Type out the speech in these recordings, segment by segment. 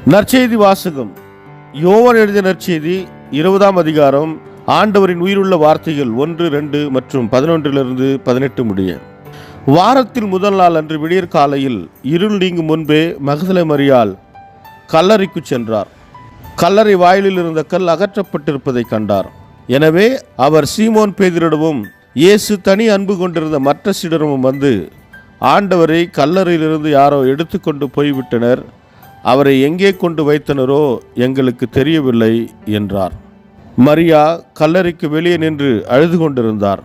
நற்செய்தி வாசகம். யோவான் எழுதிய நற்செய்தி 20ஆம் அதிகாரம். ஆண்டவரின் உயிருள்ள வார்த்தைகள் 1, 2 மற்றும் 11-18 முடிய. வாரத்தில் முதல் நாள் அன்று விடியற் காலையில் இருள் நீங்கும் முன்பே மகதலே மரியாள் கல்லறைக்கு சென்றார். கல்லறை வாயிலில் இருந்த கல் அகற்றப்பட்டிருப்பதை கண்டார். எனவே அவர் சீமோன் பேதுருவிடமும் இயேசு தனி அன்பு கொண்டிருந்த மற்ற சீடரும் வந்து, ஆண்டவரை கல்லறையிலிருந்து யாரோ எடுத்துக்கொண்டு போய்விட்டனர், அவரை எங்கே கொண்டு வைத்தனரோ எங்களுக்கு தெரியவில்லை என்றார். மரியா கல்லறைக்கு வெளியே நின்று அழுது கொண்டிருந்தார்.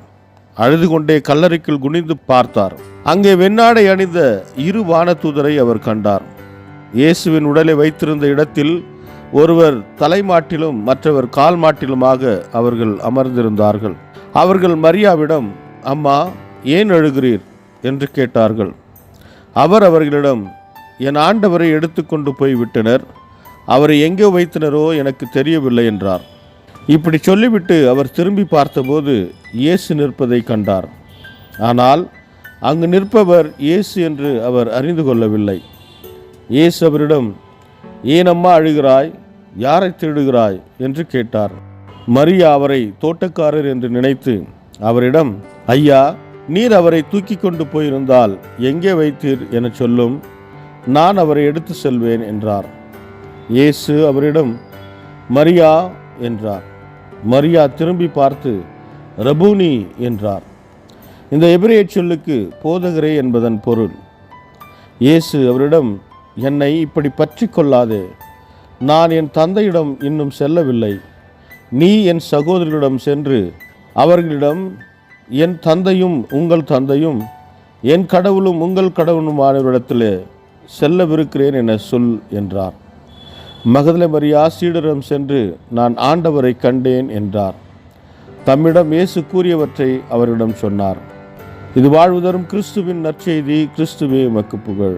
அழுது கொண்டே கல்லறைக்குள் குனிந்து பார்த்தார். அங்கே வெண்ணாடை அணிந்த 2 வானதூதரை அவர் கண்டார். இயேசுவின் உடலை வைத்திருந்த இடத்தில் ஒருவர் தலைமாட்டிலும் மற்றவர் கால் மாட்டிலுமாக அவர்கள் அமர்ந்திருந்தார்கள். அவர்கள் மரியாவிடம், அம்மா, ஏன் அழுகிறீர் என்று கேட்டார்கள். அவர் அவர்களிடம், என் ஆண்டவரை எடுத்துக்கொண்டு போய்விட்டனர், அவரை எங்கே வைத்தனரோ எனக்கு தெரியவில்லை என்றார். இப்படி சொல்லிவிட்டு அவர் திரும்பி பார்த்தபோது இயேசு நிற்பதை கண்டார். ஆனால் அங்கு நிற்பவர் இயேசு என்று அவர் அறிந்து கொள்ளவில்லை. இயேசு அவரிடம், ஏன் அம்மா அழுகிறாய், யாரை தேடுகிறாய் என்று கேட்டார். மரியா அவரை தோட்டக்காரர் என்று நினைத்து அவரிடம், ஐயா, நீர் அவரை தூக்கி கொண்டு போயிருந்தால் எங்கே வைத்தீர் என சொல்லும், நான் அவரை எடுத்து செல்வேன் என்றார். இயேசு அவரிடம், மரியா என்றார். மரியா திரும்பி பார்த்து ரபூனி என்றார். இந்த எபிரேய சொல்லுக்கு போதகரே என்பதன் பொருள். இயேசு அவரிடம், என்னை இப்படி பற்றி கொள்ளாதே, நான் என் தந்தையிடம் இன்னும் செல்லவில்லை. நீ என் சகோதரர்களிடம் சென்று அவர்களிடம், என் தந்தையும் உங்கள் தந்தையும் என் கடவுளும் உங்கள் கடவுளுமானவரிடத்திலே செல்லவிருக்கிறேன் என சொல் என்றார். மகதலே மரியா சீடரிடம் சென்று, நான் ஆண்டவரை கண்டேன் என்றார். தம்மிடம் இயேசு கூறியவற்றை அவரிடம் சொன்னார். இது வாழ்வு தரும் கிறிஸ்துவின் நற்செய்தி. கிறிஸ்துவே உமக்கு புகழ்.